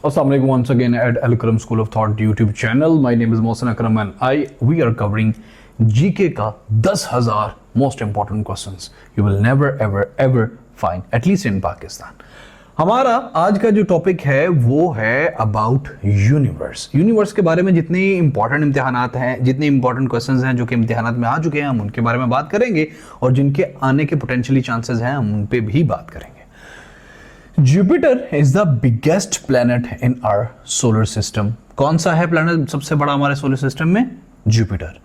Assalamu alaikum once again at Al Karam School of Thought YouTube channel. My name is Mohsen Akram and we are covering GK का 10,000 most important questions you will never ever find at least in Pakistan. हमारा आज का जो topic है वो है about universe. Universe के बारे में जितने इंपॉर्टेंट इम्तिहानात हैं, जितने इंपॉर्टेंट क्वेश्चंस हैं जो कि इम्तिहानात में आ चुके हैं, हम उनके बारे में बात करेंगे और जिनके आने के पोटेंशियली चांसेस हैं हम उन पे भी बात करेंगे। Jupiter is the biggest planet in our solar system. कौन सा है प्लैनेट सबसे बड़ा हमारे सोलर सिस्टम में? जुपिटर।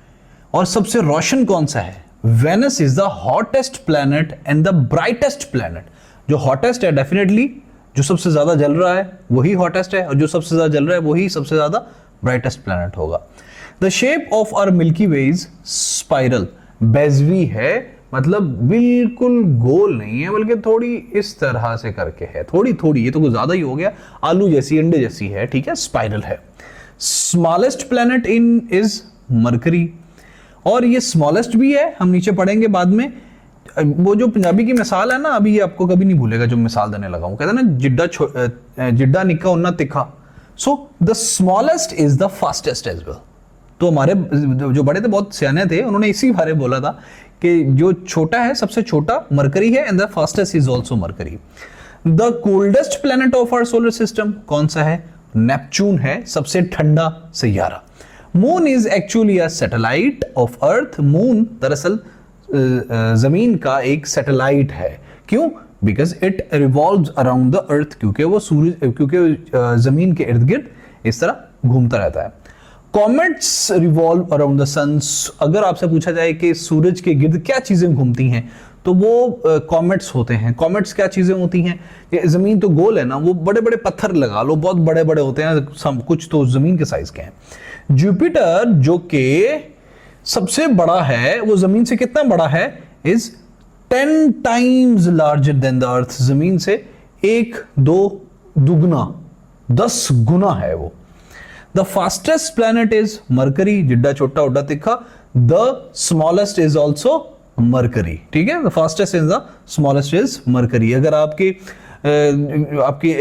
और सबसे रोशन कौन सा है? Venus is the hottest planet and the brightest planet. जो हॉटेस्ट है डेफिनेटली, जो सबसे ज्यादा जल रहा है वही हॉटेस्ट है, और जो सबसे ज्यादा जल रहा है वही सबसे ज्यादा ब्राइटेस्ट प्लैनेट होगा। The shape of our milky way is spiral. बेजवी है, मतलब बिल्कुल गोल नहीं है बल्कि थोड़ी इस तरह से करके है, थोड़ी थोड़ी, ये तो कुछ ज्यादा ही हो गया, आलू जैसी, अंडे जैसी है, ठीक है, स्पाइरल है। Smallest planet in is mercury, और ये स्मॉलेस्ट भी है, हम नीचे पढ़ेंगे बाद में। वो जो पंजाबी की मिसाल है ना, अभी ये आपको कभी नहीं भूलेगा जो मिसाल देने लगा हूं, कहते हैं ना जिड्डा निक्का उन्ना तिखा। So the smallest is the fastest as well. तो हमारे जो बड़े थे, बहुत सियाने थे, उन्होंने इसी बारे बोला था कि जो छोटा है, सबसे छोटा मरकरी है, and the fastest is also Mercury. The coldest planet of our solar system कौन सा है? नेपच्यून है, सबसे ठंडा सैयारा। Moon is actually a satellite of earth. Moon दरअसल जमीन का एक सैटेलाइट है। क्यों? Because it revolves around the earth, क्योंकि जमीन के इर्द गिर्द इस तरह घूमता रहता है। कॉमेट्स रिवॉल्व अराउंड द सन। अगर आपसे पूछा जाए कि सूरज के गिर्द क्या चीजें घूमती हैं, तो वो कॉमेट्स होते हैं। कॉमेट्स क्या चीजें होती हैं? ये जमीन तो गोल है ना, वो बड़े बड़े पत्थर लगा लो, बहुत बड़े बड़े होते हैं, कुछ तो जमीन के साइज के हैं। जुपिटर जो कि सबसे बड़ा है, वो जमीन से कितना बड़ा है? Is 10 times larger than the earth. जमीन से 1 2 दुगना 10 गुना है वो। The fastest planet is Mercury, जिड्डा छोटा उड्डा तिखा। The smallest is also Mercury, ठीक है। The fastest is the smallest is Mercury. अगर आपकी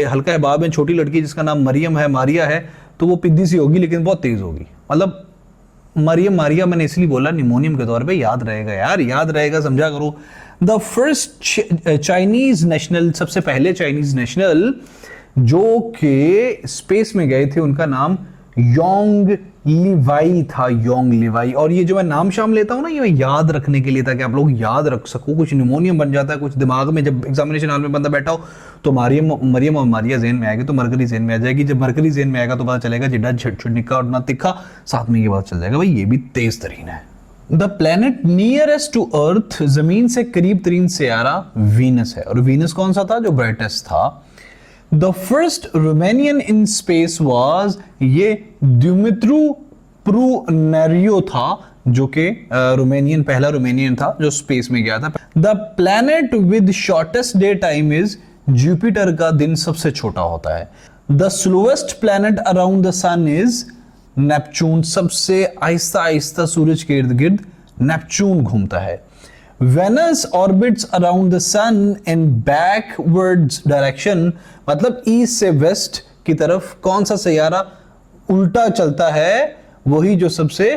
हल्का अहबाब में छोटी लड़की जिसका नाम मरियम है, मारिया है, तो वो पिद्दी सी होगी लेकिन बहुत तेज होगी। मतलब मरियम मारिया मैंने इसलिए बोला निमोनियम के तौर पे, याद रहेगा यार, याद रहेगा, समझा करो। द फर्स्ट चाइनीज नेशनल, सबसे पहले चाइनीज नेशनल जो कि स्पेस में गए थे, उनका नाम योंग लिवाई था, योंग लिवाई। और ये जो मैं नाम शाम लेता हूं ना, ये मैं याद रखने के लिए, ताकि आप लोग याद रख सको। कुछ निमोनियम बन जाता है कुछ दिमाग में, जब एग्जामिनेशन हॉल में बंदा बैठा हो तो मरियम और मारिया ज़हन में आएगी, तो मरकरी ज़हन में आ जाएगी। जब मरकरी ज़हन में आएगा तो पता चलेगा जिड्डा निक्का और ना तिखा, साथ में ये बात चल जाएगा भाई ये भी तेज तरीन है। The planet nearest to earth, जमीन से करीब तरीन सैयारा वीनस है। और वीनस कौन सा था? जो ब्राइटेस्ट था। The first Romanian in space was, ये द्युमित्रु प्रूनेरियो था, जो कि रोमानियन, पहला रोमानियन था जो स्पेस में गया था। The planet with shortest day time is, Jupiter का दिन सबसे छोटा होता है। The slowest planet around the sun is Neptune. सबसे आहिस्ता आहिस्ता सूरज के इर्द गिर्द नेपच्यून घूमता है। Venus orbits around the sun in backwards direction, मतलब ईस्ट से वेस्ट की तरफ। कौन सा सैयारा उल्टा चलता है? वही जो सबसे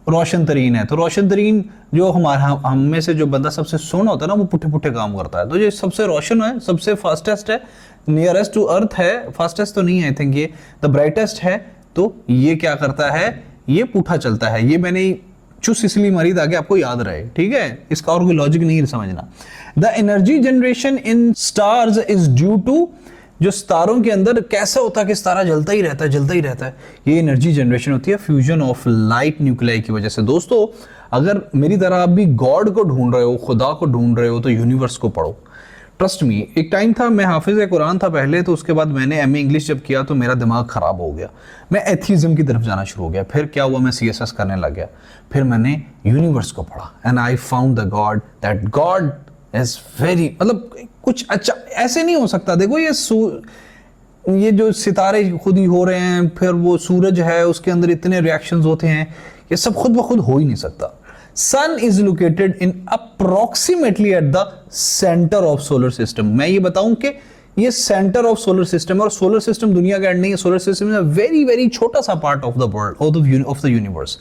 रोशन तरीन है। तो रोशन तरीन जो हम में से जो बंदा सबसे सोना होता है ना, वो पुट्ठे पुट्ठे काम करता है। तो ये सबसे रोशन है, सबसे फास्टेस्ट है, नियरेस्ट टू अर्थ है, फास्टेस्ट तो नहीं है आई थिंक, ये द ब्राइटेस्ट है। तो ये क्या करता है? ये पुट्ठा चलता है। ये मैंने चुस इसलिए मारी ताकि आपको याद रहे, ठीक है, इसका और कोई लॉजिक नहीं समझना। The energy generation in stars is due to, जो सितारों के अंदर कैसा होता है कि सितारा जलता ही रहता है, जलता ही रहता है, ये एनर्जी जनरेशन होती है फ्यूजन ऑफ लाइट न्यूक्लियाई की वजह से। दोस्तों, अगर मेरी तरह आप भी गॉड को ढूंढ रहे हो, खुदा को ढूंढ रहे हो, तो यूनिवर्स को पढ़ो। ट्रस्ट मी, एक टाइम था, मैं हाफिज कुरान था पहले, तो उसके बाद मैंने एमए इंग्लिश जब किया तो मेरा दिमाग खराब हो गया, मैं एथीज्म की तरफ जाना शुरू हो गया। फिर क्या हुआ, मैं सीएसएस करने लग गया, फिर मैंने यूनिवर्स को पढ़ा, and I found the God, that God is very, मतलब कुछ अच्छा ऐसे नहीं हो सकता। देखो ये जो सितारे खुद ही हो रहे हैं, फिर वो सूरज है उसके अंदर इतने रिएक्शंस होते हैं, ये सब खुद ब खुद हो ही नहीं सकता। Sun is located in approximately at the centre of solar system. मैं ये बताऊं कि ये सेंटर ऑफ सोलर सिस्टम है, और सोलर सिस्टम दुनिया का एंड नहीं है, solar system is a very very छोटा सा part of the world of the universe.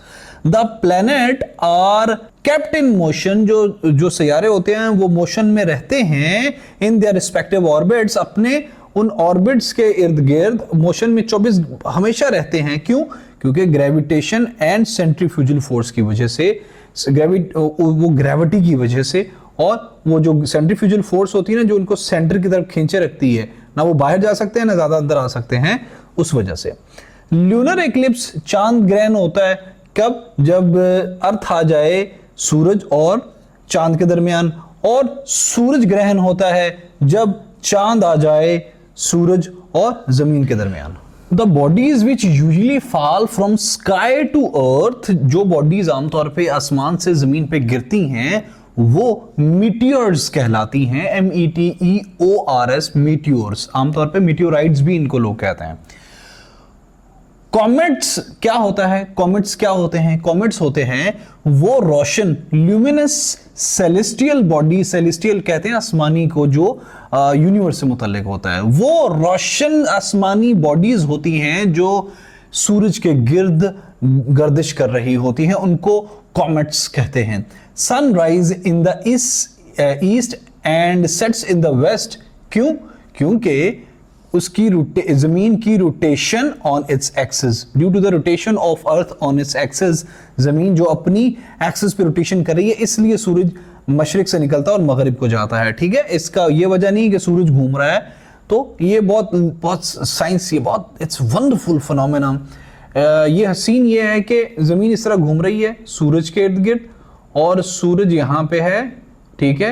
The planet are kept in motion, जो सैयारे होते हैं वो मोशन में रहते हैं इन देयर रिस्पेक्टिव ऑर्बिट्स, अपने उन ऑर्बिट्स के इर्द गिर्द मोशन में 24 हमेशा रहते हैं। क्यों? क्योंकि ग्रेविटेशन एंड सेंट्रीफ्यूजल फोर्स की वजह से, वो ग्रेविटी की वजह से, और वो जो सेंट्रीफ्यूजल फोर्स होती है ना, जो उनको सेंटर की तरफ खींचे रखती है, ना वो बाहर जा सकते हैं ना ज्यादा अंदर आ सकते हैं, उस वजह से। ल्यूनर एक्लिप्स चांद ग्रहण होता है कब? जब अर्थ आ जाए सूरज और चांद के दरमियान, और सूरज ग्रहण होता है जब चांद आ जाए सूरज और जमीन के दरमियान। The bodies which usually fall from sky to earth, जो बॉडीज आमतौर पे आसमान से जमीन पे गिरती हैं वो मीटियोर्स कहलाती हैं। METEORS, meteors. आमतौर पे मीटियोराइट्स भी इनको लोग कहते हैं। कॉमेट्स क्या होता है? कॉमेट्स क्या होते हैं? कॉमेट्स होते हैं वो रोशन ल्यूमिनस सेलेस्टियल बॉडी, सेलेस्टियल कहते हैं आसमानी को, जो यूनिवर्स से मुतल्लिक होता है। वो रोशन आसमानी बॉडीज होती हैं जो सूरज के गिर्द गर्दिश कर रही होती हैं, उनको कॉमेट्स कहते हैं। Sunrise in the east and sets in the west. क्यों? क्योंकि उसकी जमीन की rotation on its axis, due to the rotation of earth on its axis, जमीन जो अपनी एक्सिस पे रोटेशन कर रही है, इसलिए सूरज मशरिक से निकलता है और मगरिब को जाता है। ठीक है, इसका ये वजह नहीं कि सूरज घूम रहा है। तो ये बहुत बहुत साइंस, ये बहुत इट्स वंडरफुल फिनोमेना। ये सीन ये है कि जमीन इस तरह घूम रही है सूरज के इर्द गिर्द, और सूरज यहाँ पे है, ठीक है,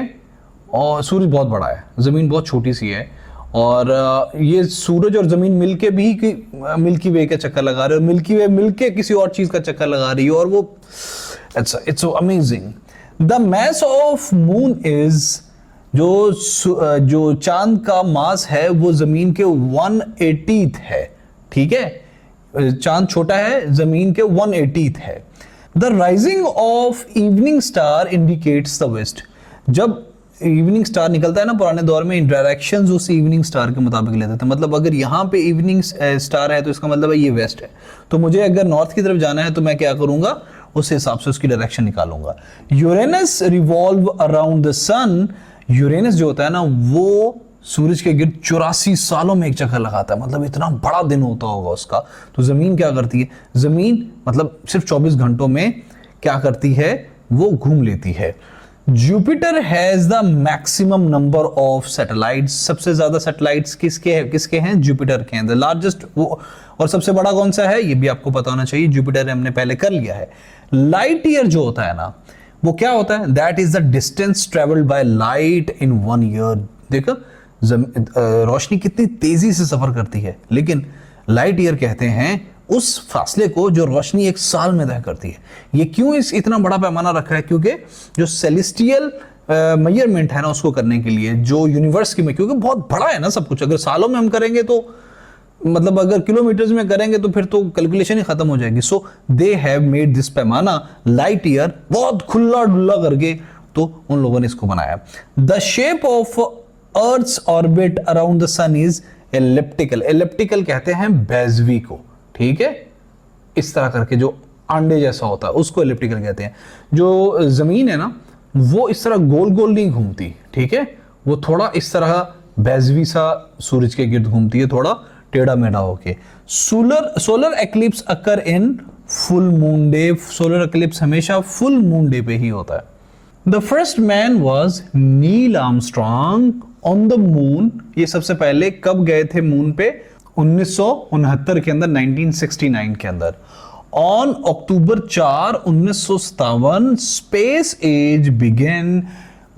और सूरज बहुत बड़ा है, जमीन बहुत छोटी सी है, और ये सूरज और जमीन मिलके भी मिल्की वे का चक्कर लगा रहे हैं, मिल्की वे मिलके किसी और चीज का चक्कर लगा रही है, और वो it's amazing. The mass of moon is, जो चांद का मास है वो जमीन के 1/80 है। ठीक है, चांद छोटा है, जमीन के 1/80 है। The rising of evening star indicates the west. जब इवनिंग स्टार निकलता है ना, पुराने दौर में डायरेक्शंस उस इवनिंग स्टार के मुताबिक लेते थे। मतलब अगर यहाँ पे इवनिंग स्टार है तो इसका मतलब है ये वेस्ट है, तो मुझे अगर नॉर्थ की तरफ जाना है तो मैं क्या करूंगा, उस हिसाब से उसकी डायरेक्शन निकालूंगा। Uranus revolve around the sun. Uranus जो होता है ना, वो सूरज के गिर्द 84 सालों में एक चक्कर लगाता है, मतलब इतना बड़ा दिन होता होगा उसका। तो जमीन क्या करती है? जमीन मतलब सिर्फ 24 घंटों में क्या करती है, वो घूम लेती है। Jupiter has the maximum number of satellites. सबसे ज्यादा सैटेलाइट्स किसके हैं? जुपिटर के हैं। द लार्जेस्ट वो, और सबसे बड़ा कौन सा है ये भी आपको पता होना चाहिए, जुपिटर हमने पहले कर लिया है। लाइट ईयर जो होता है ना, वो क्या होता है? That is the distance travelled by light in 1 year. देखो रोशनी कितनी तेजी से सफर करती है, लेकिन लाइट ईयर कहते हैं उस फासले को जो रोशनी एक साल में तय करती है। ये क्यों इतना बड़ा पैमाना रखा है? क्योंकि जो सेलेस्टियल मेजरमेंट है ना, उसको करने के लिए जो यूनिवर्स की में, क्योंकि बहुत बड़ा है ना सब कुछ, अगर सालों में हम करेंगे तो मतलब अगर किलोमीटर्स में करेंगे तो फिर तो कैलकुलेशन ही खत्म हो जाएगी। सो दे हैव मेड दिस पैमाना लाइट ईयर, बहुत खुला डुल्ला करके तो उन लोगों ने इसको बनाया। The shape of earth's orbit around the sun is elliptical. Elliptical कहते हैं बेजवी को, ठीक है, इस तरह करके जो अंडे जैसा होता है उसको एलिप्टिकल कहते हैं। जो जमीन है ना, वो इस तरह गोल गोल नहीं घूमती, ठीक है, वो थोड़ा इस तरह बेजवी सा सूरज के गिर्द घूमती है, थोड़ा टेढ़ा मेढ़ा होके। Solar eclipse occur in full moon day. Solar eclipse हमेशा फुल मून डे पे ही होता है। The first man was Neil Armstrong on the moon. ये सबसे पहले कब गए थे मून पे? 1969 के अंदर, 1969 के अंदर। On October 4, 1957 space age began.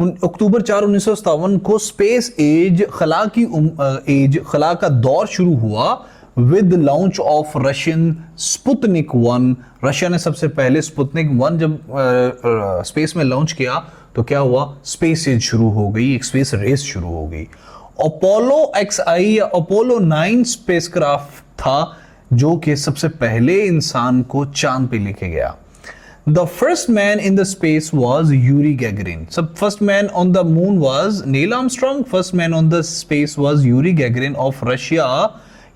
अक्टूबर 4, 1957 को स्पेस एज, खला का दौर शुरू हुआ with launch of Russian Sputnik 1। Russia ने सबसे पहले स्पुतनिक 1 जब स्पेस में लॉन्च किया तो क्या हुआ? स्पेस एज शुरू हो गई, एक स्पेस रेस शुरू हो गई। अपोलो XI या अपोलो 9 स्पेसक्राफ्ट था जो कि सबसे पहले इंसान को चांद पे लेके गया। The first man in the space was Yuri Gagarin. So first man on the moon was Neil Armstrong. First man on the space was Yuri Gagarin of Russia.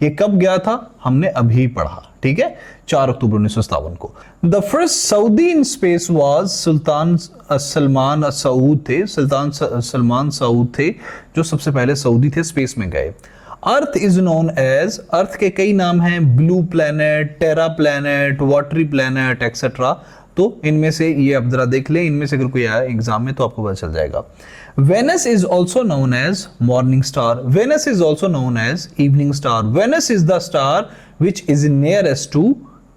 ये कब गया था हमने अभी पढ़ा, ठीक है, 4 अक्टूबर 1957 को. The first Saudi in space was सुल्तान सलमान सऊद थे. सुल्तान सलमान सऊद थे जो सबसे पहले सऊदी थे, स्पेस में गए. अर्थ इज नोन एज, अर्थ के कई नाम हैं, ब्लू प्लैनेट, टेरा प्लैनेट, वाटरी प्लैनेट एक्सेट्रा. तो इनमें से ये आप जरा देख लें, इनमें से अगर कोई आया एग्जाम में तो आपको पता चल जाएगा. Venus is also known as morning star. Venus is also known as evening star. Venus is the star which is nearest to,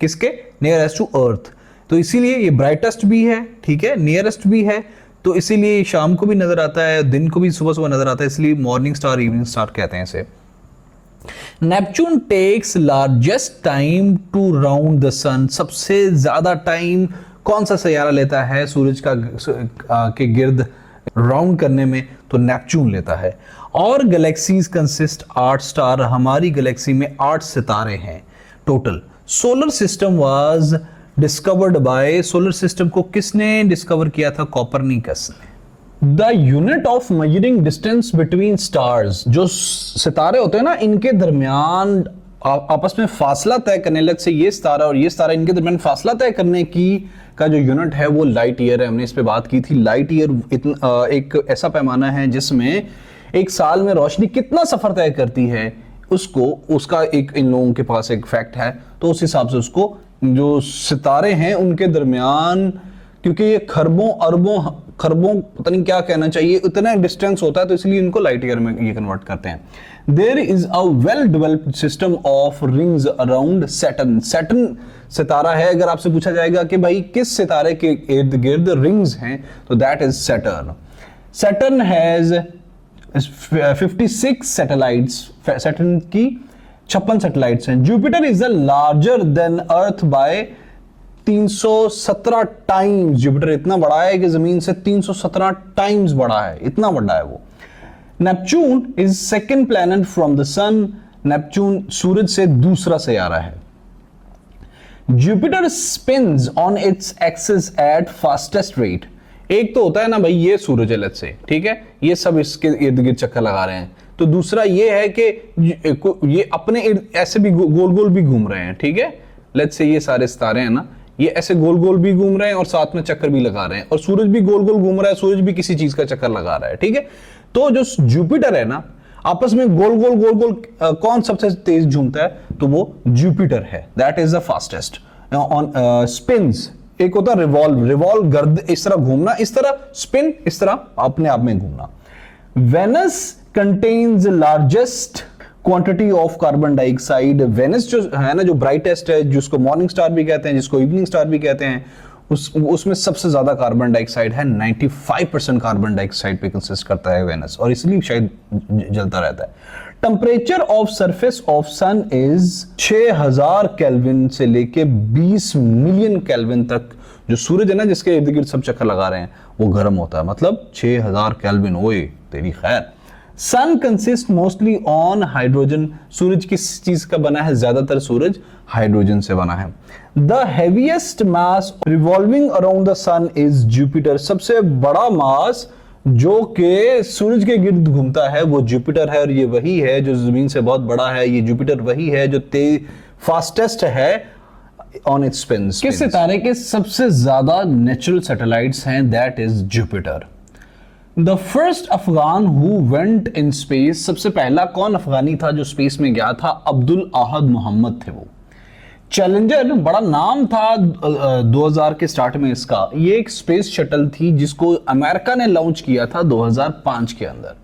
किसके, नियरेस्ट टू अर्थ. तो इसीलिए ये ब्राइटेस्ट भी है, ठीक है, नियरेस्ट भी है, तो इसीलिए शाम को भी नजर आता है, दिन को भी सुबह सुबह नजर आता है, इसलिए मॉर्निंग स्टार इवनिंग स्टार कहते हैं इसे. Neptune takes largest time to round the sun. सबसे ज्यादा टाइम कौन सा सैयारा लेता है सूरज के गिर्द राउंड करने में, तो नेपच्यून लेता है. और गैलेक्सीज कंसिस्ट 8 स्टार. हमारी गैलेक्सी में 8 सितारे हैं total. Solar system was discovered by, solar system को किसने डिस्कवर किया था, कोपरनिकस ने. The unit of measuring distance between stars, जो सितारे होते हैं ना, इनके दरमियान आपस में फासला तय करने, लग से ये सितारा और ये सितारा, इनके दरमियान फासला तय करने की का जो यूनिट है वो लाइट ईयर है. हमने इस पे बात की थी. लाइट ईयर एक ऐसा पैमाना है जिसमें एक साल में रोशनी कितना सफर तय करती है, उसका एक इन लोगों के पास एक फैक्ट है, तो उस हिसाब से उसको जो सितारे हैं उनके दरमियान, क्योंकि ये खरबों अरबों पता नहीं क्या कहना चाहिए, इतना डिस्टेंस होता है, तो इसलिए इनको लाइट ईयर में ये कन्वर्ट करते हैं. There is a well developed system of rings around Saturn. Saturn सितारा है. अगर आपसे पूछा जाएगा कि भाई किस सितारे के इर्द गिर्द रिंग्स हैं, तो that is Saturn. Saturn has 56 satellites. Saturn की 56 सैटेलाइट्स हैं. Jupiter is the larger than earth by 317 times. Jupiter इतना बड़ा है कि जमीन से 317 टाइम्स बड़ा है, इतना बड़ा है वो. Neptune is second planet from the sun. Neptune सूरज से दूसरा सैयारा है. Jupiter spins on its axis at fastest rate. एक तो होता है ना भाई ये सूरज है, लेट्स से, ठीक है, ये सब इसके इर्द गिर्द चक्कर लगा रहे हैं. तो दूसरा ये है कि ये अपने ऐसे भी गोल गोल भी घूम रहे हैं, ठीक है. लेट्स से ये सारे सितारे हैं ना, ये ऐसे गोल गोल भी घूम रहे हैं और साथ में चक्कर भी लगा रहे हैं, और सूरज भी गोल गोल घूम रहा है, सूरज भी किसी चीज का चक्कर लगा रहा है, ठीक है. तो जो जुपिटर है ना, आपस में गोल गोल कौन सबसे तेज घूमता है, तो वो जुपिटर है. That is the fastest on spins. एक होता है रिवॉल्व गर्द, इस तरह घूमना, इस तरह स्पिन, इस तरह अपने आप में घूमना. Venus contains largest quantity of carbon dioxide. Venus जो है ना, जो ब्राइटेस्ट है, जिसको मॉर्निंग स्टार भी कहते हैं, जिसको इवनिंग स्टार भी कहते हैं, उसमें सबसे ज्यादा कार्बन डाइऑक्साइड है. 95% कार्बन डाइऑक्साइड पे कंसिस्ट करता है वेनस, और इसलिए शायद जलता रहता है. Temperature of surface of sun is 6000 kelvin से लेके 20 मिलियन केल्विन तक. जो सूरज है ना, जिसके इर्द गिर्द सब चक्कर लगा रहे हैं, वो गर्म होता है, मतलब 6000 केल्विन. ओए तेरी खैर. सन कंसिस्ट मोस्टली ऑन हाइड्रोजन. सूरज किस चीज का बना है, ज्यादातर सूरज हाइड्रोजन से बना है. The heaviest mass revolving around the sun is Jupiter. सबसे बड़ा मास जो कि सूरज के गिर्द घूमता है वो जुपिटर है, और ये वही है जो जमीन से बहुत बड़ा है. ये जुपिटर वही है जो फास्टेस्ट है ऑन इट्स स्पिन्स. किस सितारे के सबसे ज्यादा नेचुरल सैटेलाइट्स हैं, that is Jupiter. The first Afghan who went in space. सबसे पहला कौन अफगानी था जो स्पेस में गया था, अब्दुल अहद मोहम्मद थे वो. चैलेंजर बड़ा नाम था 2000 के स्टार्ट में इसका. ये एक स्पेस शटल थी जिसको अमेरिका ने लॉन्च किया था 2005 के अंदर.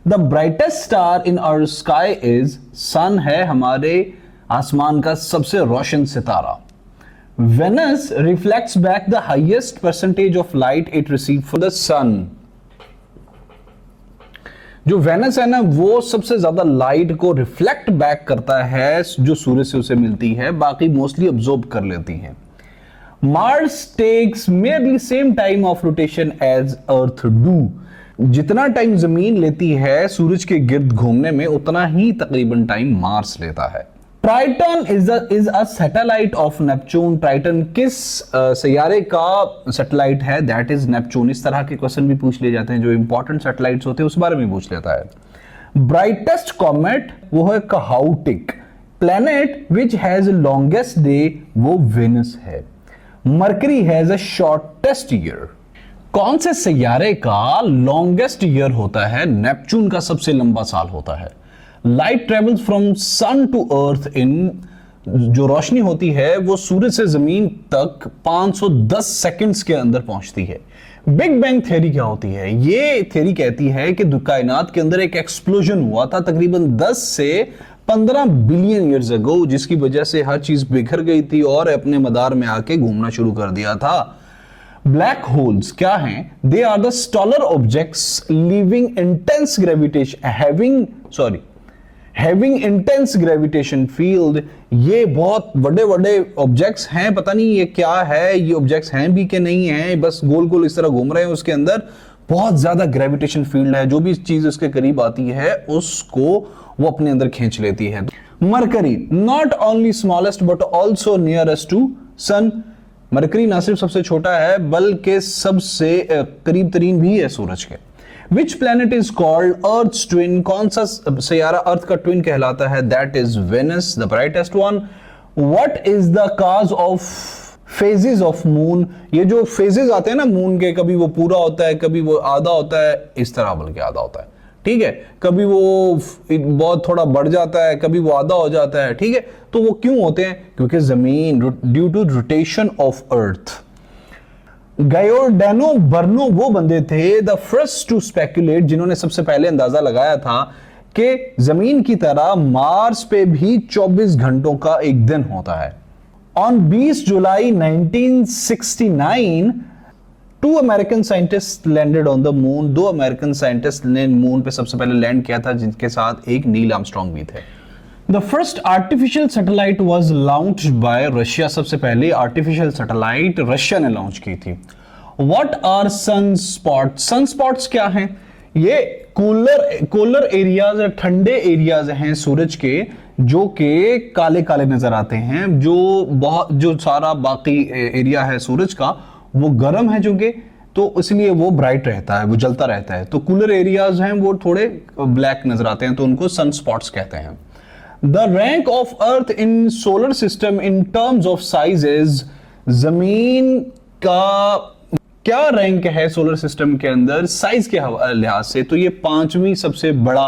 The brightest star in our sky is sun. है हमारे आसमान का सबसे रोशन सितारा. Venus reflects back the highest percentage of light it receive from the sun. जो वेनस है ना, वो सबसे ज्यादा लाइट को रिफ्लेक्ट बैक करता है जो सूरज से उसे मिलती है, बाकी मोस्टली अब्जॉर्ब कर लेती है. Mars takes merely same time of rotation as earth do. जितना टाइम जमीन लेती है सूरज के गिर्द घूमने में, उतना ही तकरीबन टाइम मार्स लेता है. Triton is a satellite of Neptune. Triton किस सैयारे का सैटेलाइट है? That is Neptune. इस तरह के क्वेश्चन भी पूछ लिए जाते हैं, जो इंपॉर्टेंट सैटेलाइट्स होते हैं उस बारे में पूछ लेता है। ब्राइटेस्ट कॉमेट वो है कहाउटिक। Planet which has longest day वो वेनस है। Mercury has a shortest year. कौन से सैयारे का लॉन्गेस्ट ईयर होता है? नेपच्यून का सबसे लंबा साल होता है। Light travels from sun to earth in, जो रोशनी होती है वो सूरज से जमीन तक 510 सेकंड्स के अंदर पहुंचती है। बिग बैंग थ्योरी क्या होती है? ये थ्योरी कहती है कि कायनात के अंदर एक एक्सप्लोजन हुआ था तकरीबन 10 से 15 बिलियन ईयर्स अगो, जिसकी वजह से हर चीज बिखर गई थी और अपने मदार में आके घूमना शुरू कर दिया था। ब्लैक होल्स क्या हैं? They are the stellar objects living intense gravitation having intense gravitation field. ये बहुत बड़े बड़े ऑब्जेक्ट्स हैं, पता नहीं ये क्या है, ये ऑब्जेक्ट्स हैं भी कि नहीं हैं, बस गोल गोल इस तरह घूम रहे हैं। उसके अंदर बहुत ज्यादा ग्रेविटेशन फील्ड है, जो भी चीज उसके करीब आती है उसको वो अपने अंदर खींच लेती है। Mercury not only smallest but also nearest to sun. Mercury ना सिर्फ सबसे छोटा है बल्कि सबसे करीब तरीन भी है सूरज के। Which planet is called Earth's twin? कौन सा सैयारा अर्थ का ट्विन कहलाता है? That is Venus, the brightest one. What is the cause of phases of moon? ये जो phases आते हैं ना मून के, कभी वो पूरा होता है, कभी वो आधा होता है, इस तरह बल्कि आधा होता है, ठीक है, कभी वो बहुत थोड़ा बढ़ जाता है, कभी वो आधा हो जाता है, ठीक है। तो वो क्यों होते हैं? क्योंकि जमीन due to rotation of earth. Giordano Bruno वो बंदे थे द फर्स्ट टू स्पेकुलेट, जिन्होंने सबसे पहले अंदाजा लगाया था कि जमीन की तरह मार्स पे भी 24 घंटों का एक दिन होता है। On 20 July 1969 two American scientist landed on the moon. 2 American scientist ने मून पे सबसे पहले लैंड किया था, जिनके साथ एक नील आर्मस्ट्रांग भी थे। The first artificial satellite was launched by Russia. सबसे पहले आर्टिफिशियल सैटेलाइट रशिया ने लॉन्च की थी। What are sunspots? सनस्पॉट्स क्या हैं? ये कूलर एरियाज, ठंडे एरियाज हैं सूरज के, जो कि काले काले नजर आते हैं। जो सारा बाकी एरिया है सूरज का वो गर्म है चूंकि, तो इसलिए वो ब्राइट रहता है, वो जलता रहता है। तो कूलर एरियाज हैं वो थोड़े ब्लैक नजर आते हैं, तो उनको सनस्पॉट्स कहते हैं। The rank of Earth in solar system in terms of sizes, जमीन का क्या रैंक है सोलर सिस्टम के अंदर साइज के लिहाज से? तो ये 5वीं सबसे बड़ा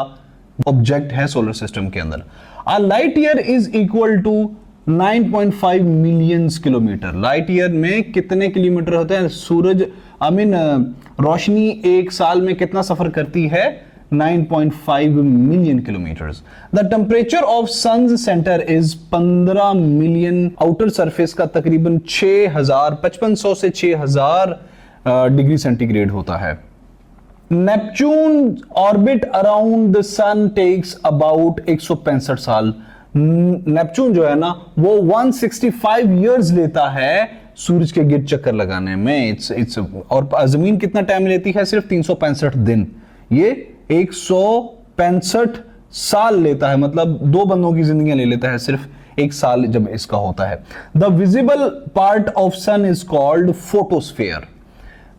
ऑब्जेक्ट है सोलर सिस्टम के अंदर। A light year is equal to 9.5 million kilometre. Light year में कितने किलोमीटर होते हैं? सूरज रोशनी एक साल में कितना सफर करती है? 9.5 million kilometres. The temperature of sun centre is 15 million. Outer surface का तकरीबन 5500 से 6000 डिग्री सेंटीग्रेड होता है। Neptune orbit around the sun takes about 165 साल। नेपच्यून जो है ना वो 165 इयर्स लेता है सूरज के गिर्द चक्कर लगाने में। इट्स और जमीन कितना टाइम लेती है? सिर्फ 365 दिन। ये 165 साल लेता है, मतलब 2 बंदों की जिंदगियां ले लेता है सिर्फ एक साल जब इसका होता है। The visible part of sun is called photosphere.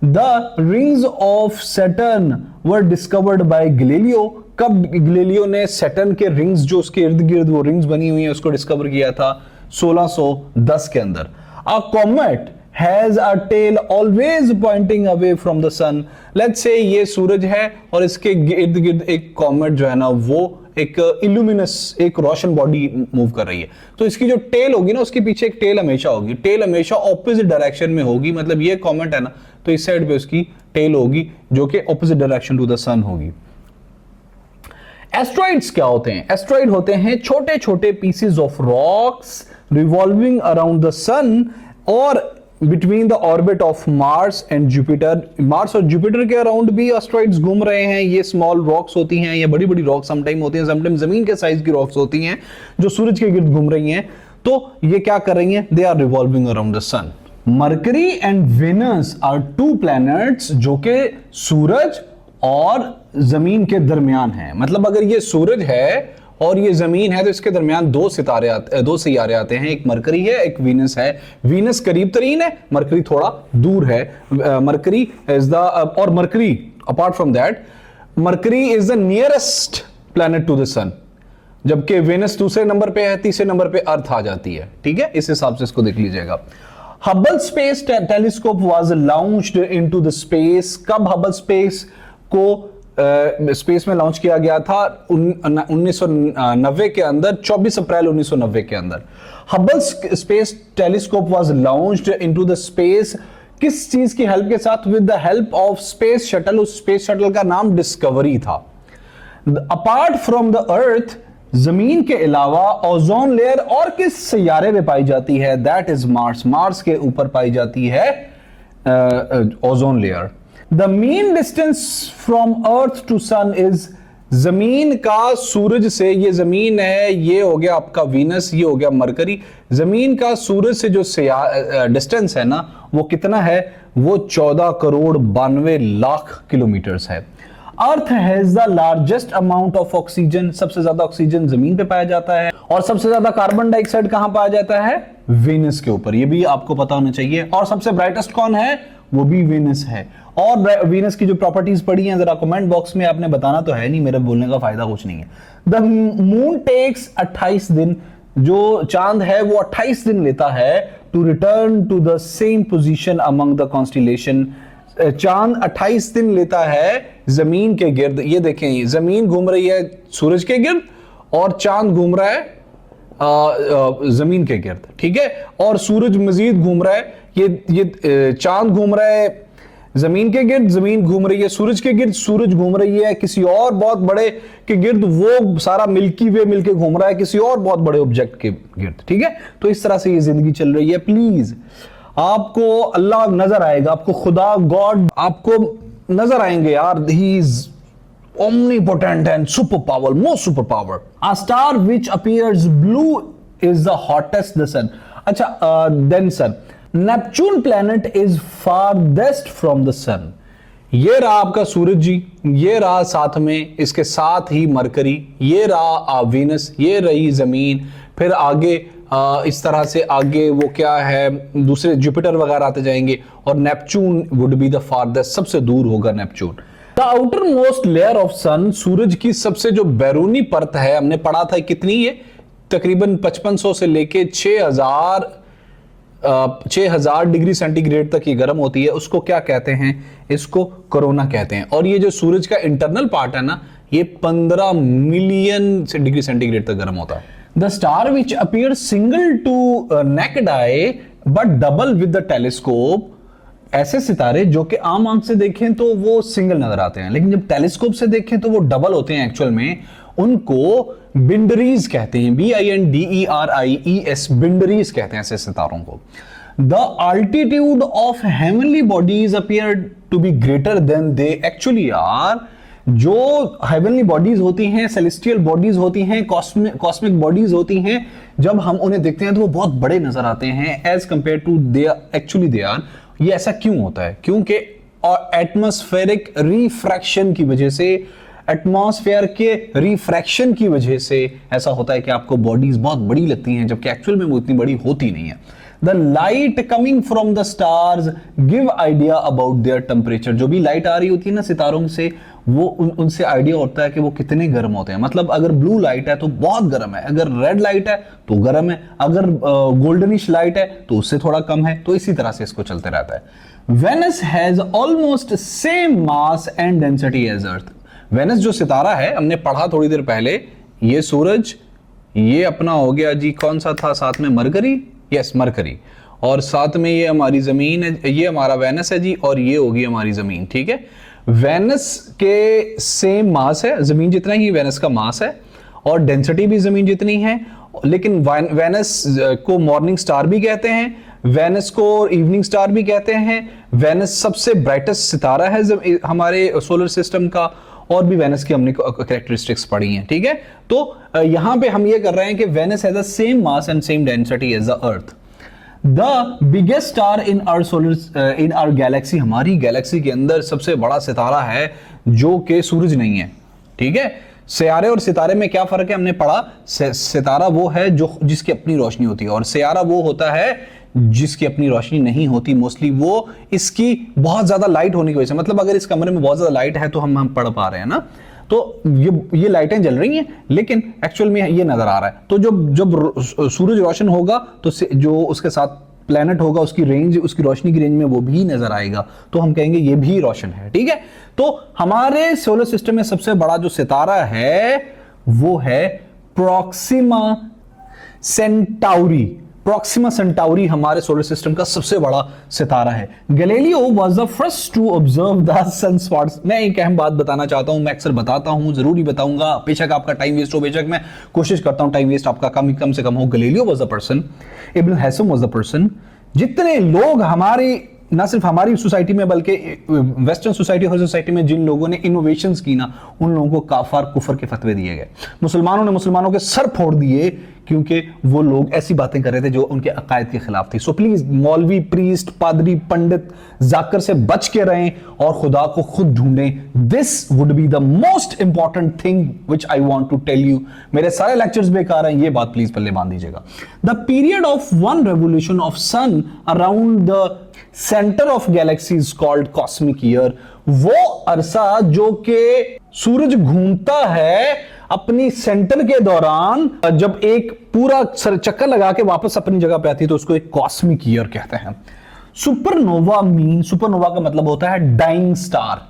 The rings of Saturn were discovered by Galileo. कब गैलीलियो ने सैटर्न के रिंग्स, जो उसके इर्द गिर्द वो रिंग्स बनी हुई है, उसको डिस्कवर किया था 1610 के अंदर। अ comet has a tail always pointing away from the sun. Let's say ये सूरज है और इसके इर्द गिर्द एक कॉमेट जो है ना वो एक इल्यूमिनस, एक रोशन बॉडी मूव कर रही है। तो इसकी जो टेल होगी ना, उसके पीछे एक टेल हमेशा होगी। टेल हमेशा ऑपोजिट डायरेक्शन में होगी, मतलब ये कॉमेट है ना, तो इस साइड पे उसकी टेल होगी जो कि ऑपोजिट डायरेक्शन टू द सन होगी। एस्ट्रॉइड्स क्या होते हैं? एस्ट्रॉइड होते हैं छोटे छोटे pieces of rocks revolving around the sun और between the orbit of Mars and Jupiter. Mars और जुपिटर के अराउंड भी एस्ट्रॉइड्स घूम रहे हैं। ये स्मॉल रॉक्स होती हैं, ये बड़ी बड़ी रॉक्स समटाइम होती हैं, समटाइम जमीन के साइज की रॉक्स होती हैं जो सूरज के गिर्द घूम रही हैं। तो ये क्या कर रही हैं? They are revolving around the sun. Mercury and Venus are 2 planets जो कि सूरज और जमीन के दरमियान है। मतलब अगर ये सूरज है और ये जमीन है, तो इसके दरमियान दो सैयारे आते हैं, एक मरकरी है, एक वीनस है। वीनस करीब तरीन है, मरकरी थोड़ा दूर है। मरकरी इज द और Mercury apart from that, Mercury is the nearest planet to the sun, जबकि वेनस दूसरे नंबर पे है, तीसरे नंबर पे अर्थ आ जाती है। ठीक है, इस हिसाब से इसको देख लीजिएगा। Hubble space telescope was launched into the space. कब हबल स्पेस को स्पेस में लॉन्च किया गया था? 1990 के अंदर, 24 अप्रैल 1990 के अंदर Hubble space telescope was launched into the space. किस चीज की हेल्प के साथ? With the help of space shuttle. उस स्पेस शटल का नाम डिस्कवरी था। अपार्ट फ्रॉम द अर्थ, जमीन के अलावा ओजोन लेयर और किस सैयारे में पाई जाती है? That is Mars. मार्स के ऊपर पाई जाती है ozone layer. The mean distance from earth to sun is, जमीन का सूरज से, ये जमीन है, ये हो गया आपका वीनस, ये हो गया मरकरी। जमीन का सूरज से जो डिस्टेंस है ना, वो कितना है? वो 14 करोड़ 92 लाख किलोमीटर्स है। Earth has the largest amount of oxygen. सबसे ज्यादा ऑक्सीजन जमीन पे पाया जाता है। और सबसे ज्यादा कार्बन डाइऑक्साइड कहां पाया जाता है? वेनस के ऊपर। ये भी आपको पता होना चाहिए। और सबसे ब्राइटेस्ट कौन है? वो भी वेनस है। और वीनस की जो प्रॉपर्टीज पड़ी हैं जरा कमेंट बॉक्स में आपने बताना तो है नहीं, मेरे बोलने का फायदा कुछ नहीं है। द मून टेक्स 28 दिन, जो चांद है वो 28 दिन लेता है to return to the same position among the constellation. चांद 28 दिन लेता है जमीन के गिर्द। ये देखें, जमीन घूम रही है सूरज के गिर्द और चांद घूम रहा है जमीन के गिर्द। ठीक है, और सूरज मजीद घूम रहा है। ये चांद घूम रहा है जमीन के गिर्द, जमीन घूम रही है सूरज के गिर्द, सूरज घूम रही है किसी और बहुत बड़े के गिर्द, वो सारा मिल्की वे मिलके घूम रहा है किसी और बहुत बड़े ऑब्जेक्ट के गिर्द। ठीक है, तो इस तरह से ये जिंदगी चल रही है। प्लीज आपको अल्लाह नजर आएगा, आपको खुदा गॉड आपको नजर आएंगे यार। He is omnipotent and superpower, most superpower. A star which appears blue is the hottest the sun. अच्छा, then sun. Neptune planet is farthest from the sun. ये रहा आपका सूरज जी, ये रहा साथ में इसके साथ ही मरकरी, ये रहा वीनस, ये रही जमीन, फिर आगे इस तरह से आगे वो क्या है, दूसरे जुपिटर वगैरह आते जाएंगे, और Neptune would be the farthest, सबसे दूर होगा Neptune. The outer most layer of sun, सूरज की सबसे जो बैरूनी परत है, हमने पढ़ा था कितनी, ये तकरीबन 5500 से लेके 6000 डिग्री सेंटीग्रेड तक ये गर्म होती है। उसको क्या कहते हैं? इसको कोरोना कहते हैं। और ये जो सूरज का इंटरनल पार्ट है ना, ये 15 मिलियन से डिग्री सेंटीग्रेड तक गर्म होता है। The star which appear single to naked eye but double with the telescope, ऐसे सितारे जो कि आम आंख से देखें तो वो सिंगल नजर आते हैं, लेकिन जब टेलीस्कोप से देखें तो वो डबल होते हैं एक्चुअल में। उनको बिंडरीज कहते हैं, BINDERIES, बिंडरीज कहते हैं ऐसे सितारों को। The altitude of heavenly bodies appear to be greater than they actually are. जो हेवनली बॉडीज होती हैं, सेलेस्टियल बॉडीज होती हैं, कॉस्मिक बॉडीज होती हैं, जब हम उन्हें देखते हैं तो वो बहुत बड़े नजर आते हैं as compare to they actually they are. ये ऐसा क्यों होता है? क्योंकि एटमॉस्फेरिक रिफ्रैक्शन की वजह से, एटमॉस्फेयर के रिफ्रैक्शन की वजह से ऐसा होता है कि आपको बॉडीज बहुत बड़ी लगती हैं, जबकि एक्चुअल में वो इतनी बड़ी होती नहीं है। The light coming from the stars give idea about their temperature. जो भी लाइट आ रही होती है ना सितारों से, वो उनसे आइडिया होता है कि वो कितने गर्म होते हैं। मतलब अगर ब्लू लाइट है तो बहुत गर्म है, अगर रेड लाइट है तो गर्म है, अगर गोल्डनिश लाइट है तो उससे थोड़ा कम है। तो इसी तरह से इसको चलते रहता है। Venus has almost same mass and density as earth. Venus जो सितारा है, हमने पढ़ा थोड़ी देर पहले, ये सूरज, ये अपना हो गया जी, कौन सा था साथ में? मरकरी, यस मरकरी, और साथ में ये हमारी जमीन है, ये हमारा वेनस है जी, और ये होगी हमारी जमीन। ठीक है, वेनस के सेम मास है, जमीन जितना ही वेनस का मास है, और डेंसिटी भी जमीन जितनी है। लेकिन वेनस को मॉर्निंग स्टार भी कहते हैं, वेनस को इवनिंग स्टार भी कहते हैं। वेनस सबसे ब्राइटेस्ट सितारा है हमारे सोलर सिस्टम का, और भी वेनस की हमने कैरेक्टरिस्टिक्स पढ़ी हैं। ठीक है, तो यहां पे हम ये कर रहे हैं कि Venus has the same mass and same density as the earth. The biggest star in our galaxy, हमारी गैलेक्सी के अंदर सबसे बड़ा सितारा है जो कि सूरज नहीं है। ठीक है, सियारे और सितारे में क्या फर्क है हमने पढ़ा, सितारा वो है जो जिसकी अपनी रोशनी होती है और सियारा वो होता है जिसकी अपनी रोशनी नहीं होती। मोस्टली वो इसकी बहुत ज्यादा लाइट होने की वजह से, मतलब अगर इस कमरे में बहुत ज्यादा लाइट है तो हम पढ़ पा रहे हैं ना, तो ये लाइटें जल रही हैं लेकिन एक्चुअल में ये नजर आ रहा है। तो जब सूरज रोशन होगा तो जो उसके साथ प्लैनेट होगा उसकी रेंज, उसकी रोशनी की रेंज में वो भी नजर आएगा, तो हम कहेंगे ये भी रोशन है। ठीक है, तो हमारे सोलर सिस्टम में सबसे बड़ा जो सितारा है वो है प्रोक्सिमा सेंटाउरी। प्रोक्सिमा सेंटाउरी हमारे सोलर सिस्टम का सबसे बड़ा सितारा है। Galileo was the first to observe the sunspots. मैं एक अहम बात बताना चाहता हूं, मैं अक्सर बताता हूं, जरूरी बताऊंगा, बेशक आपका टाइम वेस्ट हो, बेशक मैं कोशिश करता हूं टाइम वेस्ट आपका कम से कम हो। Galileo was the person, ibn Haisam was the person, जितने लोग हमारी, ना सिर्फ हमारी सोसाइटी में बल्कि वेस्टर्न सोसाइटी और सोसाइटी में जिन लोगों ने इनोवेशंस की ना, उन लोगों को काफार कुफर के फतवे दिए गए। मुसलमानों ने मुसलमानों के सर फोड़ दिए क्योंकि वो लोग ऐसी बातें कर रहे थे जो उनके अकायद के खिलाफ थी। सो प्लीज मौलवी, प्रीस्ट, पादरी, पंडित, जाकर से बच के रहें और खुदा को खुद ढूंढें। This would be the most important thing which I want to tell you. मेरे सारे लेक्चर्स बेकार हैं, ये बात प्लीज पल्ले बांध दीजिएगा। The period of one revolution of sun around the centre of galaxies called cosmic year. वो अरसा जो कि सूरज घूमता है अपनी सेंटर के दौरान, जब एक पूरा चक्कर लगा के वापस अपनी जगह पे आती है तो उसको एक कॉस्मिक ईयर कहते हैं। सुपरनोवा सुपरनोवा का मतलब होता है dying star.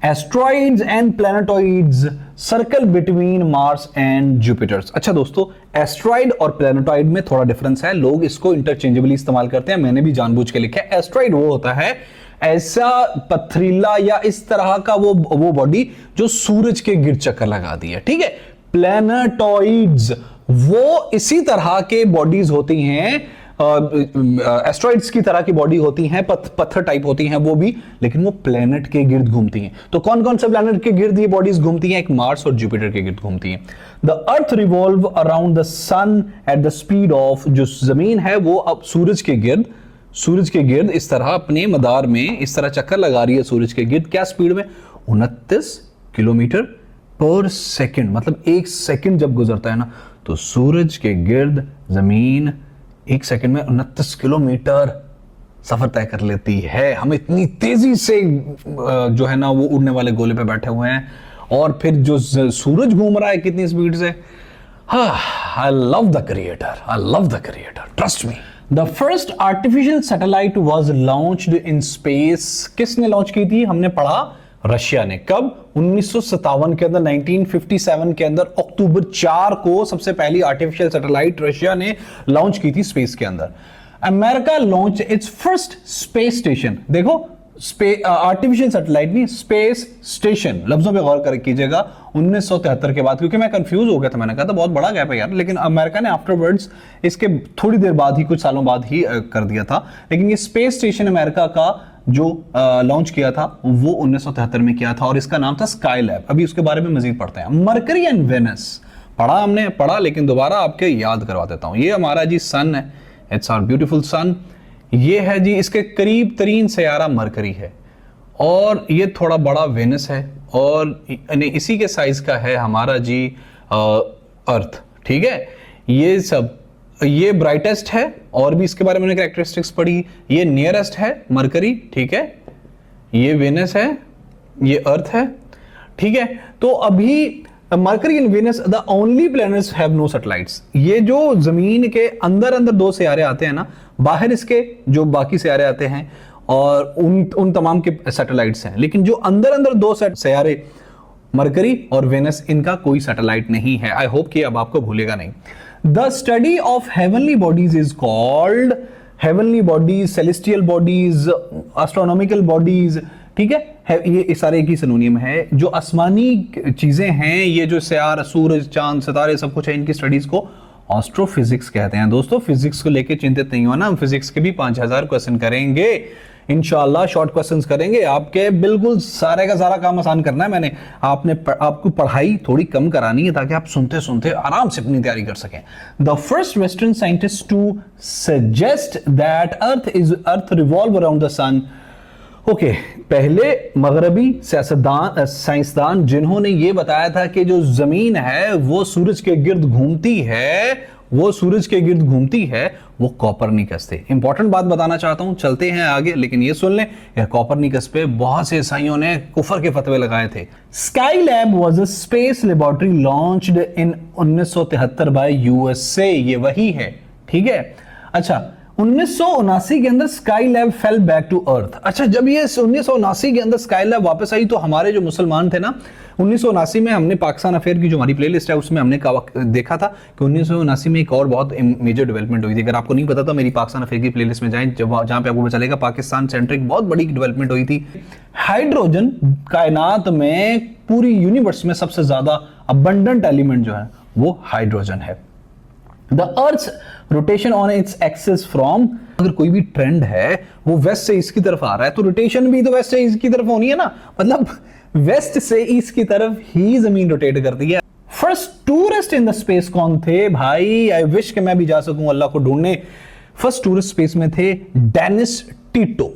Asteroids and planetoids circle between Mars and Jupiter. अच्छा दोस्तों, एस्ट्रॉइड और प्लैनेटॉइड में थोड़ा डिफरेंस है, लोग इसको इंटरचेंजेबली इस्तेमाल करते हैं, मैंने भी जानबूझ के लिखा है। एस्ट्रॉइड वो होता है ऐसा पथरीला या इस तरह का वो बॉडी जो सूरज के गिर्द चक्कर लगाती है। ठीक है, प्लैनेटॉइड्स वो इसी तरह के बॉडीज होती हैं, एस्ट्रॉइड्स की तरह की बॉडी होती हैं, पत्थर टाइप होती हैं वो भी, लेकिन वो प्लेनेट के गिर्द घूमती हैं। तो कौन कौन से प्लेनेट के गिर्द ये बॉडीज घूमती हैं? एक मार्स और जुपिटर के गिर्द घूमती हैं। The earth revolve around the sun at the speed of, जो जमीन है वो अब सूरज के गिर्द इस तरह अपने मदार में इस तरह चक्कर लगा रही है सूरज के गिर्द। क्या स्पीड में? 29 किलोमीटर पर सेकंड। मतलब एक सेकंड जब गुजरता है ना तो सूरज के गिर्द जमीन एक सेकंड में 29 किलोमीटर सफर तय कर लेती है। हम इतनी तेजी से जो है ना वो उड़ने वाले गोले पे बैठे हुए हैं, और फिर जो सूरज घूम रहा है कितनी स्पीड से। I love the creator, trust me. The first artificial satellite was launched in space. किसने लॉन्च की थी? हमने पढ़ा रशिया ने। कब? 1957 के अंदर, 1957 के अंदर अक्टूबर 4 को सबसे पहली आर्टिफिशियल सैटेलाइट रशिया ने लॉन्च की थी स्पेस के अंदर। America launch its first space station. देखो, आर्टिफिशियल सैटेलाइट नहीं, स्पेस स्टेशन, लफ्जों पे गौर कर कीजिएगा। 1973 के बाद, क्योंकि मैं कंफ्यूज हो गया था, मैंने कहा था बहुत बड़ा गैप है यार, लेकिन अमेरिका ने आफ्टरवर्ड्स इसके थोड़ी देर बाद ही, कुछ सालों बाद ही कर दिया था। लेकिन ये स्पेस स्टेशन अमेरिका का जो लॉन्च किया था वो 1973 में किया था, और इसका नाम था स्काई लैब। अभी उसके बारे में मजीद पढ़ते हैं। मरकरी एंड वेनस हमने पढ़ा, लेकिन दोबारा आपके याद करवा देता हूं। ये हमारा जी सन है, इट्स आवर ब्यूटीफुल सन। ये है जी, इसके करीब तरीन सयारा मरकरी है, और ये थोड़ा बड़ा वेनस है, और इसी के साइज का है हमारा जी अर्थ। ठीक है, ये ब्राइटेस्ट है, और भी इसके बारे में कैरेक्टरिस्टिक्स पढ़ी। ये नियरेस्ट है मरकरी, ठीक है, ये वेनस है, ये अर्थ है। ठीक है, तो अभी Mercury and Venus the only planets have no satellites. ये जो जमीन के अंदर दो सियारे आते हैं ना, बाहर इसके जो बाकी सियारे आते हैं और उन तमाम के सैटेलाइट्स हैं, लेकिन जो अंदर दो सियारे मरकरी और वेनस, इनका कोई सैटेलाइट नहीं है। आई होप कि अब आपको भूलेगा नहीं। The study of heavenly bodies is called, heavenly bodies, celestial bodies, astronomical bodies. ठीक है, ये सारे एक ही सिनोनियम है। जो आसमानी चीजें हैं, ये जो सियार, सूरज, चांद, सितारे, सब कुछ है, इनकी स्टडीज को एस्ट्रोफिजिक्स कहते हैं। दोस्तों, फिजिक्स को लेके चिंतित नहीं होना, हम फिजिक्स के भी 5000 क्वेश्चन करेंगे इंशाल्लाह। शॉर्ट क्वेश्चंस करेंगे आपके, बिल्कुल सारे का सारा काम आसान करना है मैंने। आपको पढ़ाई थोड़ी कम करानी है ताकि आप सुनते सुनते आराम से अपनी तैयारी कर सकें। The first western scientist to suggest that earth revolve around the sun okay पहले मगरबी सियासतदान साइंसदान जिन्होंने ये बताया था कि जो जमीन है वो सूरज के गिर्द घूमती है, वो कॉपरनिकस थे। इंपॉर्टेंट बात बताना चाहता हूं, चलते हैं आगे, लेकिन ये सुन लें यार, कॉपरनिकस पे बहुत से ईसाइयों ने कुफर के फतवे लगाए थे। Skylab was a space laboratory launched in 1973 by USA, ये वही है, ठीक है। अच्छा 1979 के अंदर Skylab fell back to earth. अच्छा जब ये 1979 के अंदर स्काई लैब वापस आई तो हमारे जो मुसलमान थे ना, 1979 में हमने पाकिस्तान अफेयर की जो हमारी प्लेलिस्ट है उसमें हमने देखा था कि 1979 में एक और बहुत मेजर डेवलपमेंट हुई थी। अगर आपको नहीं पता तो मेरी पाकिस्तान अफेयर की प्लेलिस्ट में जाएं, जहां पे आपको पता चलेगा पाकिस्तान सेंट्रिक बहुत बड़ी डेवलपमेंट हुई थी। हाइड्रोजन कायनात में पूरी यूनिवर्स में सबसे ज्यादा अबंडेंट एलिमेंट जो है वो हाइड्रोजन है। The earth rotation on its axis from, अगर कोई भी ट्रेंड है वो वेस्ट से ईस्ट की तरफ आ रहा है तो रोटेशन भी तो वेस्ट से ईस्ट की तरफ होनी है ना, मतलब वेस्ट से ईस्ट की तरफ ही जमीन रोटेट करती है। First tourist in the space कौन थे भाई? आई विश कि मैं भी जा सकूं अल्लाह को ढूंढने। फर्स्ट टूरिस्ट स्पेस में थे Dennis Tito.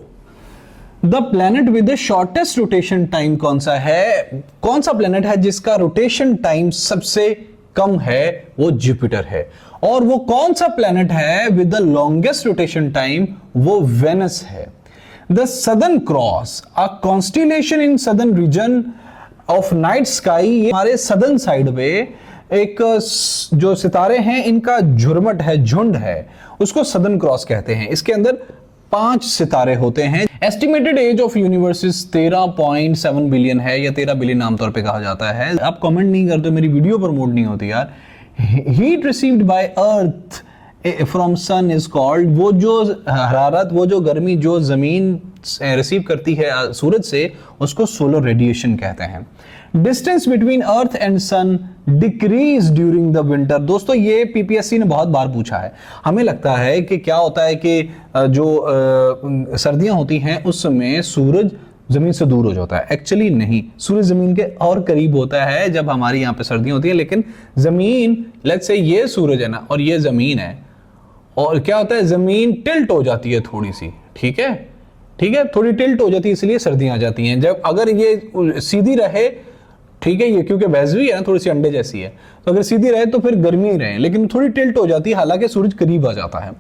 The planet with the shortest rotation time कौन सा है? कौन सा प्लेनेट है जिसका रोटेशन टाइम सबसे कम है? वो जुपिटर है। और वो कौन सा प्लेनेट है with the longest rotation time? वो वेनस है। The southern cross, a constellation in southern reason of night sky, हमारे सदर्न साइड पे एक जो सितारे हैं इनका झुरमट है, झुंड है, उसको सदर्न क्रॉस कहते हैं। इसके अंदर 5 सितारे होते हैं। Estimated age of universe is 13.7 billion है, या 13 बिलियन आमतौर पे कहा जाता है। आप कमेंट नहीं करते, मेरी वीडियो प्रमोट नहीं होती यार। Heat received by earth from sun is called, वो जो हरारत, वो जो गर्मी जो जमीन रिसीव करती है सूरज से, उसको सोलर रेडिएशन कहते हैं। Distance between earth and sun decrease during the winter. दोस्तों ये पीपीएससी ने बहुत बार पूछा है। हमें लगता है कि क्या होता है कि जो सर्दियां होती हैं उसमें सूरज जमीन से दूर हो जाता है। एक्चुअली नहीं, सूरज जमीन के और करीब होता है जब हमारी यहाँ पे सर्दियां होती है, लेकिन जमीन, लेट्स से ये सूरज है ना और ये जमीन है, और क्या होता है जमीन टिल्ट हो जाती है थोड़ी सी, ठीक है, थोड़ी टिल्ट हो जाती है, इसलिए सर्दियां आ जाती हैं। जब अगर ये सीधी रहे, ठीक है, ये क्योंकि बैजवी है ना, थोड़ी सी अंडे जैसी है, तो अगर सीधी रहे तो फिर गर्मी ही रहे, लेकिन थोड़ी टिल्ट हो जाती है, हालांकि सूरज करीब आ जाता है।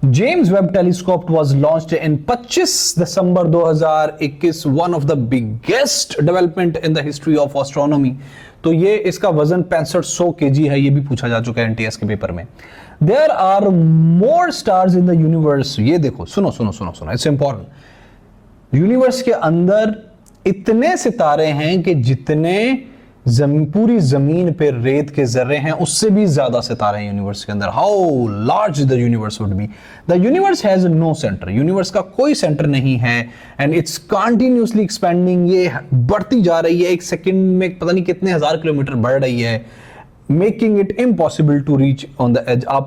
James Webb telescope was launched in 25 December 2021, one of the biggest development in the history of astronomy. तो ये इसका वजन 6500 केजी है, ये भी पूछा जा चुका है एनटीएस के पेपर में। There are more stars in the universe, ये देखो, सुनो, इट्स इंपॉर्टेंट। यूनिवर्स के अंदर इतने सितारे हैं कि जितने पूरी जमीन पे रेत के जर्रे हैं उससे भी ज्यादा सितारे हैं यूनिवर्स के अंदर। How large the universe would be. The universe has no centre, universe का कोई सेंटर नहीं है, एंड इट्स कंटिन्यूअसली एक्सपेंडिंग, ये बढ़ती जा रही है, एक सेकंड में पता नहीं कितने हजार किलोमीटर बढ़ रही है, making it impossible to reach on the edge. आप